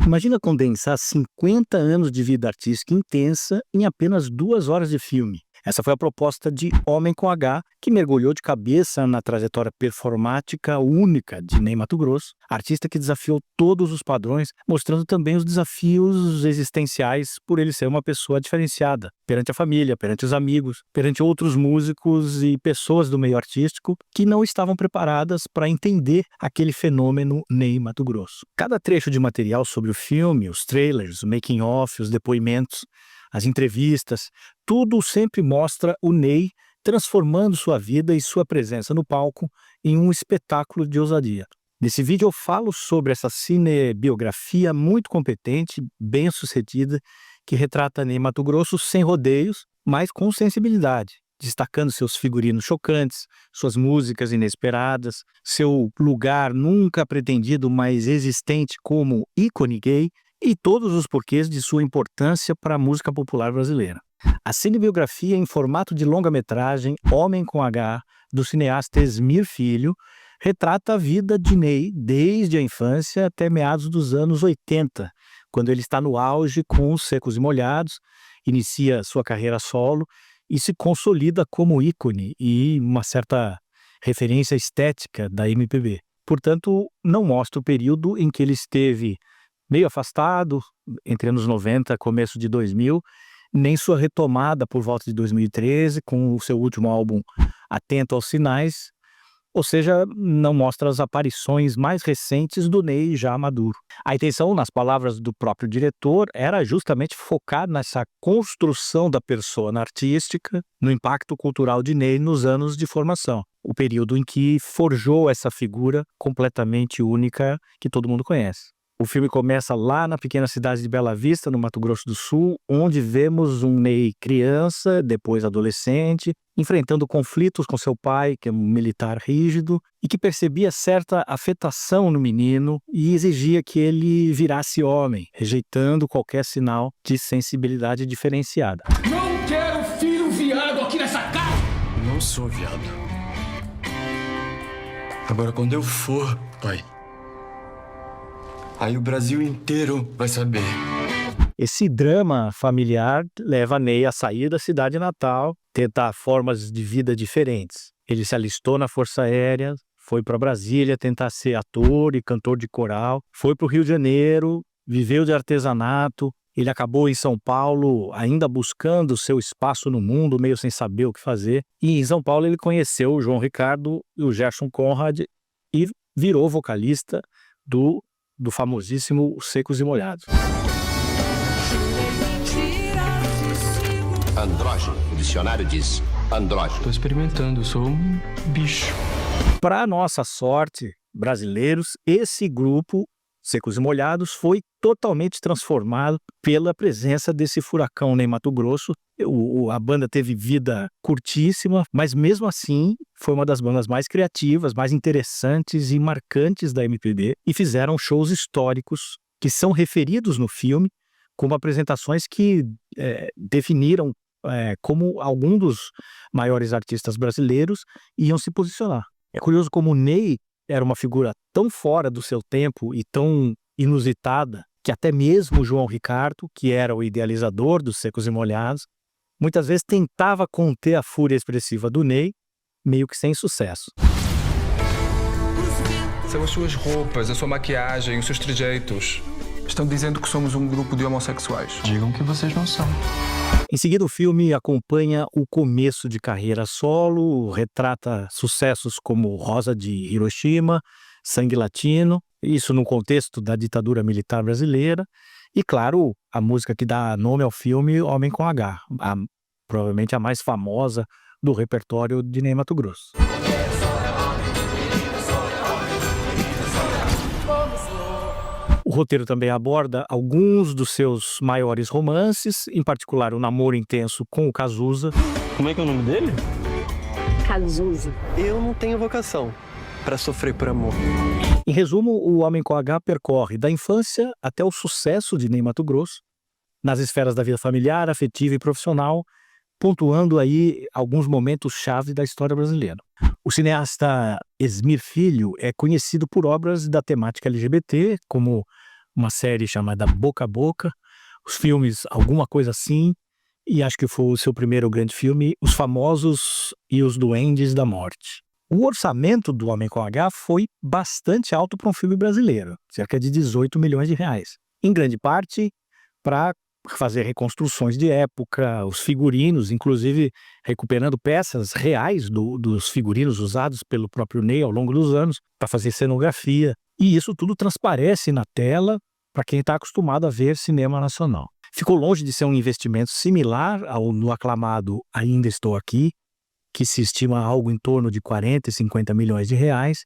Imagina condensar 50 anos de vida artística intensa em apenas 2 horas de filme. Essa foi a proposta de Homem com H, que mergulhou de cabeça na trajetória performática única de Ney Matogrosso, artista que desafiou todos os padrões, mostrando também os desafios existenciais por ele ser uma pessoa diferenciada, perante a família, perante os amigos, perante outros músicos e pessoas do meio artístico que não estavam preparadas para entender aquele fenômeno Ney Matogrosso. Cada trecho de material sobre o filme, os trailers, o making-of, os depoimentos, as entrevistas, tudo sempre mostra o Ney transformando sua vida e sua presença no palco em um espetáculo de ousadia. Nesse vídeo eu falo sobre essa cinebiografia muito competente, bem-sucedida, que retrata Ney Matogrosso sem rodeios, mas com sensibilidade, destacando seus figurinos chocantes, suas músicas inesperadas, seu lugar nunca pretendido, mas existente como ícone gay, e todos os porquês de sua importância para a música popular brasileira. A cinebiografia em formato de longa-metragem Homem com H, do cineasta Esmir Filho, retrata a vida de Ney desde a infância até meados dos anos 80, quando ele está no auge com os Secos e Molhados, inicia sua carreira solo e se consolida como ícone e uma certa referência estética da MPB. Portanto, não mostra o período em que ele esteve meio afastado, entre anos 90 e começo de 2000, nem sua retomada por volta de 2013, com o seu último álbum Atento aos Sinais, ou seja, não mostra as aparições mais recentes do Ney já maduro. A intenção, nas palavras do próprio diretor, era justamente focar nessa construção da persona artística, no impacto cultural de Ney nos anos de formação, o período em que forjou essa figura completamente única que todo mundo conhece. O filme começa lá na pequena cidade de Bela Vista, no Mato Grosso do Sul, onde vemos um Ney criança, depois adolescente, enfrentando conflitos com seu pai, que é um militar rígido, e que percebia certa afetação no menino e exigia que ele virasse homem, rejeitando qualquer sinal de sensibilidade diferenciada. Não quero filho viado aqui nessa casa! Não sou viado. Agora, quando eu for, pai, aí o Brasil inteiro vai saber. Esse drama familiar leva Ney a sair da cidade natal, tentar formas de vida diferentes. Ele se alistou na Força Aérea, foi para Brasília tentar ser ator e cantor de coral, foi para o Rio de Janeiro, viveu de artesanato. Ele acabou em São Paulo ainda buscando seu espaço no mundo, meio sem saber o que fazer. E em São Paulo ele conheceu o João Ricardo e o Gerson Conrad e virou vocalista do famosíssimo Secos e Molhados. Andrógeno. O dicionário diz andrógeno. Tô experimentando, eu sou um bicho. Para nossa sorte, brasileiros, esse grupo, Secos e Molhados, foi totalmente transformado pela presença desse furacão Ney Matogrosso. A banda teve vida curtíssima, mas mesmo assim foi uma das bandas mais criativas, mais interessantes e marcantes da MPB e fizeram shows históricos que são referidos no filme como apresentações que definiram como algum dos maiores artistas brasileiros iam se posicionar. É curioso como o Ney era uma figura tão fora do seu tempo e tão inusitada que até mesmo o João Ricardo, que era o idealizador dos Secos e Molhados, muitas vezes tentava conter a fúria expressiva do Ney, meio que sem sucesso. São as suas roupas, a sua maquiagem, os seus trejeitos. Estão dizendo que somos um grupo de homossexuais. Digam que vocês não são. Em seguida, o filme acompanha o começo de carreira solo, retrata sucessos como Rosa de Hiroshima, Sangue Latino, isso no contexto da ditadura militar brasileira, e claro, a música que dá nome ao filme, Homem com H, provavelmente a mais famosa do repertório de Ney Matogrosso. O roteiro também aborda alguns dos seus maiores romances, em particular o namoro intenso com o Cazuza. Como é que é o nome dele? Cazuza. Eu não tenho vocação para sofrer por amor. Em resumo, o Homem com H percorre da infância até o sucesso de Ney Matogrosso, nas esferas da vida familiar, afetiva e profissional, pontuando aí alguns momentos-chave da história brasileira. O cineasta Esmir Filho é conhecido por obras da temática LGBT, como uma série chamada Boca a Boca, os filmes Alguma Coisa Assim, e acho que foi o seu primeiro grande filme, Os Famosos e os Duendes da Morte. O orçamento do Homem com H foi bastante alto para um filme brasileiro, cerca de 18 milhões de reais. Em grande parte para fazer reconstruções de época, os figurinos, inclusive recuperando peças reais dos figurinos usados pelo próprio Ney ao longo dos anos, para fazer cenografia. E isso tudo transparece na tela para quem está acostumado a ver cinema nacional. Ficou longe de ser um investimento similar ao no aclamado Ainda Estou Aqui, que se estima algo em torno de 40 e 50 milhões de reais,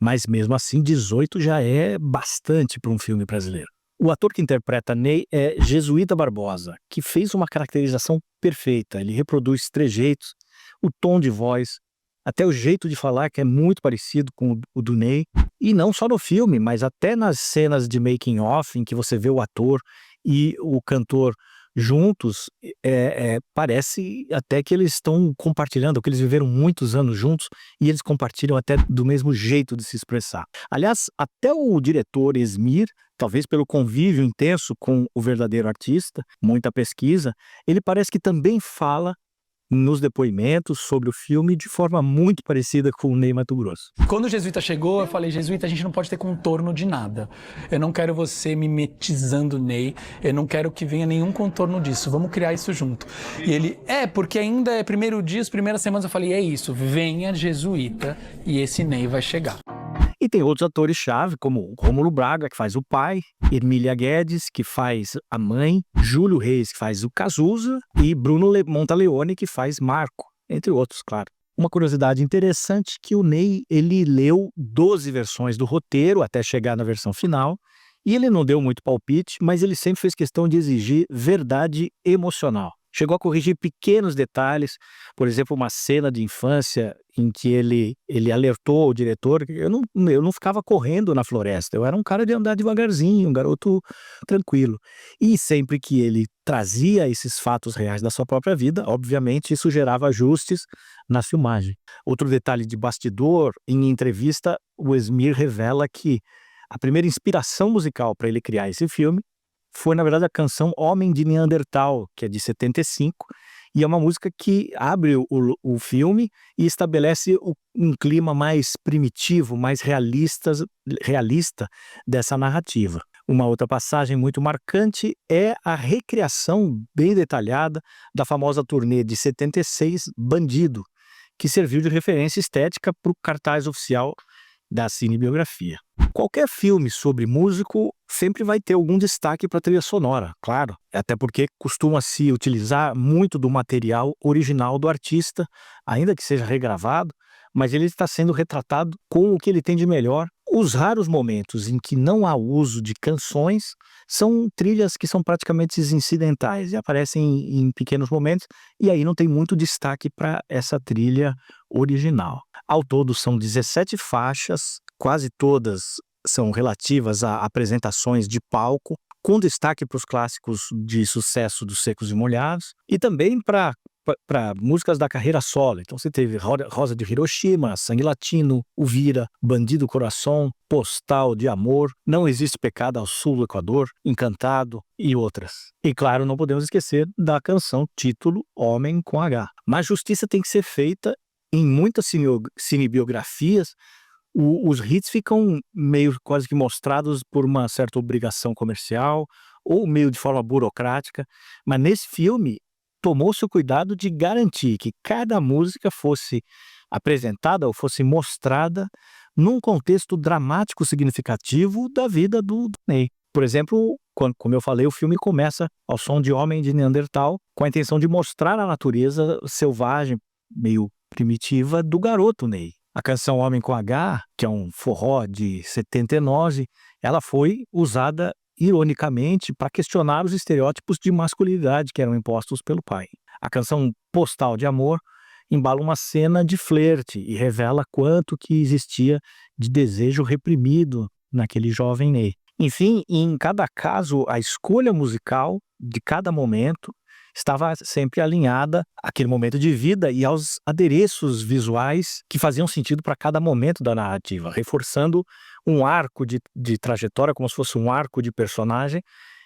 mas mesmo assim 18 já é bastante para um filme brasileiro. O ator que interpreta Ney é Jesuíta Barbosa, que fez uma caracterização perfeita. Ele reproduz trejeitos, o tom de voz, até o jeito de falar, que é muito parecido com o do Ney. E não só no filme, mas até nas cenas de making of, em que você vê o ator e o cantor juntos, parece até que eles estão compartilhando, que eles viveram muitos anos juntos e eles compartilham até do mesmo jeito de se expressar. Aliás, até o diretor Esmir, talvez pelo convívio intenso com o verdadeiro artista, muita pesquisa, ele parece que também fala nos depoimentos sobre o filme de forma muito parecida com o Ney Matogrosso. Quando o Jesuíta chegou, eu falei, Jesuíta, a gente não pode ter contorno de nada. Eu não quero você mimetizando o Ney, eu não quero que venha nenhum contorno disso, vamos criar isso junto. E ele, porque ainda é primeiro dia, as primeiras semanas eu falei, é isso, venha Jesuíta e esse Ney vai chegar. E tem outros atores-chave, como Rômulo Braga, que faz o pai, Ermília Guedes, que faz a mãe, Júlio Reis, que faz o Cazuza, e Bruno Montaleone, que faz Marco, entre outros, claro. Uma curiosidade interessante que o Ney, ele leu 12 versões do roteiro até chegar na versão final, e ele não deu muito palpite, mas ele sempre fez questão de exigir verdade emocional. Chegou a corrigir pequenos detalhes, por exemplo, uma cena de infância em que ele alertou o diretor que eu não ficava correndo na floresta, eu era um cara de andar devagarzinho, um garoto tranquilo. E sempre que ele trazia esses fatos reais da sua própria vida, obviamente isso gerava ajustes na filmagem. Outro detalhe de bastidor, em entrevista, o Esmir revela que a primeira inspiração musical para ele criar esse filme foi, na verdade, a canção Homem de Neandertal, que é de 75, e é uma música que abre o filme e estabelece um clima mais primitivo, mais realista dessa narrativa. Uma outra passagem muito marcante é a recriação bem detalhada da famosa turnê de 76, Bandido, que serviu de referência estética para o cartaz oficial da cinebiografia. Qualquer filme sobre músico sempre vai ter algum destaque para a trilha sonora, claro, até porque costuma-se utilizar muito do material original do artista, ainda que seja regravado, mas ele está sendo retratado com o que ele tem de melhor. Os raros momentos em que não há uso de canções são trilhas que são praticamente incidentais e aparecem em pequenos momentos, e aí não tem muito destaque para essa trilha original. Ao todo são 17 faixas, quase todas são relativas a apresentações de palco, com destaque para os clássicos de sucesso dos Secos e Molhados, e também para músicas da carreira solo. Então você teve Rosa de Hiroshima, Sangue Latino, Uvira, Bandido Coração, Postal de Amor, Não Existe Pecado ao Sul do Equador, Encantado e outras. E claro, não podemos esquecer da canção título Homem com H. Mas justiça tem que ser feita. Em muitas cinebiografias, os hits ficam meio quase que mostrados por uma certa obrigação comercial ou meio de forma burocrática, mas nesse filme tomou-se o cuidado de garantir que cada música fosse apresentada ou fosse mostrada num contexto dramático significativo da vida do Ney. Por exemplo, como eu falei, o filme começa ao som de Homem de Neandertal, com a intenção de mostrar a natureza selvagem, meio primitiva, do garoto Ney. A canção Homem com H, que é um forró de 79, ela foi usada ironicamente para questionar os estereótipos de masculinidade que eram impostos pelo pai. A canção Postal de Amor embala uma cena de flerte e revela quanto que existia de desejo reprimido naquele jovem Ney. Enfim, em cada caso, a escolha musical de cada momento estava sempre alinhada àquele momento de vida e aos adereços visuais que faziam sentido para cada momento da narrativa, reforçando um arco de trajetória, como se fosse um arco de personagem,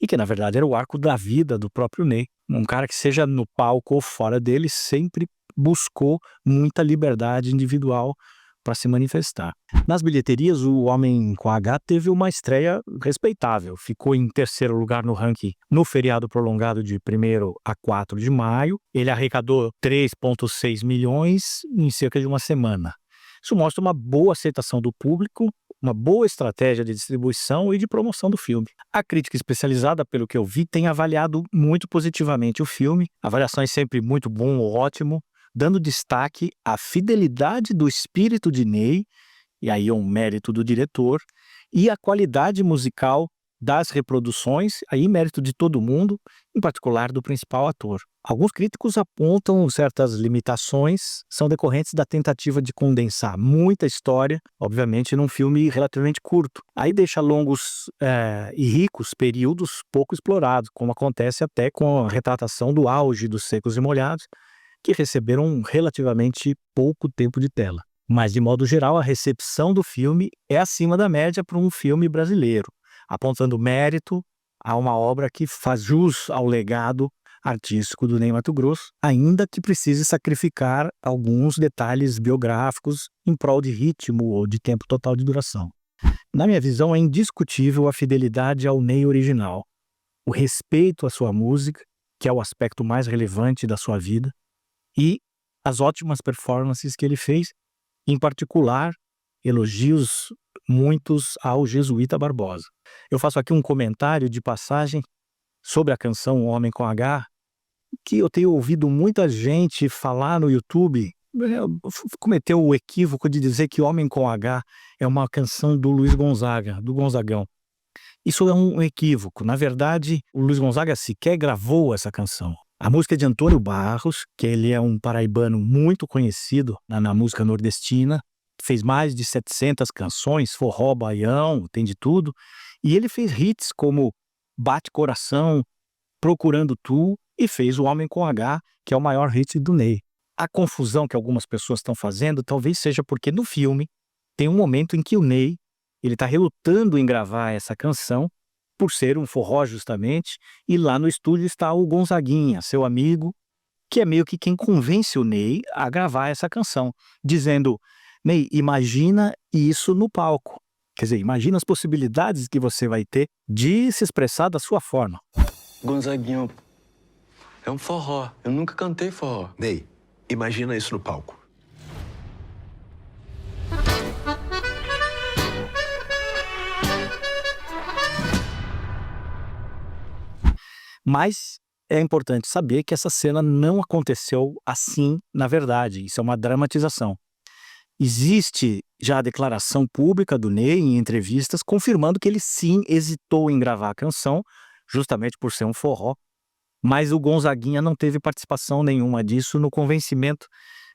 e que na verdade era o arco da vida do próprio Ney. Um cara que, seja no palco ou fora dele, sempre buscou muita liberdade individual para se manifestar. Nas bilheterias, o Homem com H teve uma estreia respeitável. Ficou em terceiro lugar no ranking no feriado prolongado de 1º a 4 de maio. Ele arrecadou 3,6 milhões em cerca de uma semana. Isso mostra uma boa aceitação do público, uma boa estratégia de distribuição e de promoção do filme. A crítica especializada, pelo que eu vi, tem avaliado muito positivamente o filme. Avaliações sempre muito bom ou ótimo, dando destaque à fidelidade do espírito de Ney, e aí é um mérito do diretor, e a qualidade musical das reproduções, aí mérito de todo mundo, em particular do principal ator. Alguns críticos apontam certas limitações, são decorrentes da tentativa de condensar muita história, obviamente num filme relativamente curto. Aí deixa longos e ricos períodos pouco explorados, como acontece até com a retratação do auge dos Secos e Molhados, que receberam relativamente pouco tempo de tela. Mas, de modo geral, a recepção do filme é acima da média para um filme brasileiro, apontando mérito a uma obra que faz jus ao legado artístico do Ney Matogrosso, ainda que precise sacrificar alguns detalhes biográficos em prol de ritmo ou de tempo total de duração. Na minha visão, é indiscutível a fidelidade ao Ney original, o respeito à sua música, que é o aspecto mais relevante da sua vida, e as ótimas performances que ele fez, em particular, elogios muitos ao Jesuíta Barbosa. Eu faço aqui um comentário de passagem sobre a canção Homem com H, que eu tenho ouvido muita gente falar no YouTube, cometeu o equívoco de dizer que Homem com H é uma canção do Luiz Gonzaga, do Gonzagão. Isso é um equívoco. Na verdade, o Luiz Gonzaga sequer gravou essa canção. A música é de Antônio Barros, que ele é um paraibano muito conhecido na música nordestina, fez mais de 700 canções, forró, baião, tem de tudo, e ele fez hits como Bate Coração, Procurando Tu, e fez o Homem com H, que é o maior hit do Ney. A confusão que algumas pessoas estão fazendo talvez seja porque no filme tem um momento em que o Ney está relutando em gravar essa canção, por ser um forró justamente, e lá no estúdio está o Gonzaguinha, seu amigo, que é meio que quem convence o Ney a gravar essa canção, dizendo: Ney, imagina isso no palco. Quer dizer, imagina as possibilidades que você vai ter de se expressar da sua forma. Gonzaguinha, é um forró. Eu nunca cantei forró. Ney, imagina isso no palco. Mas é importante saber que essa cena não aconteceu assim, na verdade. Isso é uma dramatização. Existe já a declaração pública do Ney em entrevistas confirmando que ele sim hesitou em gravar a canção, justamente por ser um forró, mas o Gonzaguinha não teve participação nenhuma disso no convencimento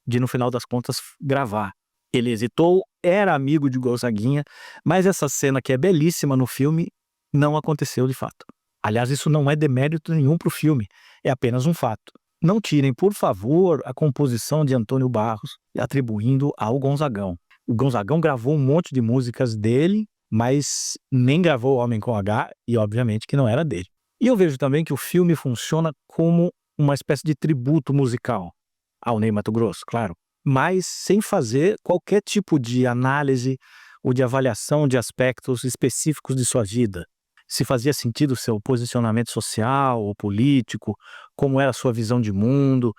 de, no final das contas, gravar. Ele hesitou, era amigo de Gonzaguinha, mas essa cena, que é belíssima no filme, não aconteceu de fato. Aliás, isso não é demérito nenhum para o filme, é apenas um fato. Não tirem, por favor, a composição de Antônio Barros atribuindo ao Gonzagão. O Gonzagão gravou um monte de músicas dele, mas nem gravou Homem com H, e obviamente que não era dele. E eu vejo também que o filme funciona como uma espécie de tributo musical ao Ney Matogrosso, claro, mas sem fazer qualquer tipo de análise ou de avaliação de aspectos específicos de sua vida. Se fazia sentido o seu posicionamento social ou político, como era a sua visão de mundo, o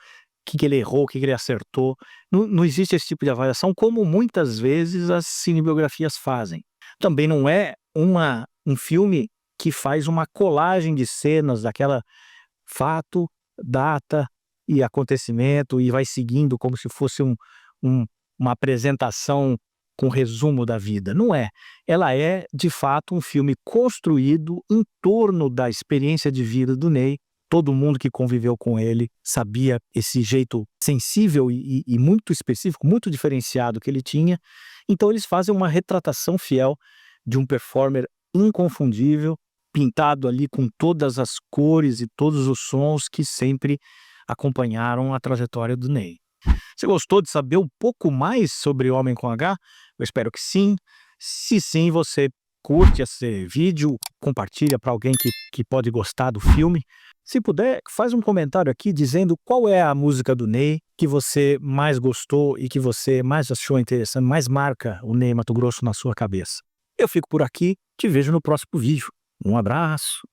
que ele errou, o que ele acertou. Não existe esse tipo de avaliação, como muitas vezes as cinebiografias fazem. Também não é um filme que faz uma colagem de cenas daquela fato, data e acontecimento e vai seguindo como se fosse uma apresentação com resumo da vida. Não é. Ela é, de fato, um filme construído em torno da experiência de vida do Ney. Todo mundo que conviveu com ele sabia esse jeito sensível e muito específico, muito diferenciado que ele tinha. Então eles fazem uma retratação fiel de um performer inconfundível, pintado ali com todas as cores e todos os sons que sempre acompanharam a trajetória do Ney. Você gostou de saber um pouco mais sobre Homem com H? Eu espero que sim. Se sim, você curte esse vídeo, compartilha para alguém que pode gostar do filme. Se puder, faz um comentário aqui dizendo qual é a música do Ney que você mais gostou e que você mais achou interessante, mais marca o Ney Matogrosso na sua cabeça. Eu fico por aqui, te vejo no próximo vídeo. Um abraço.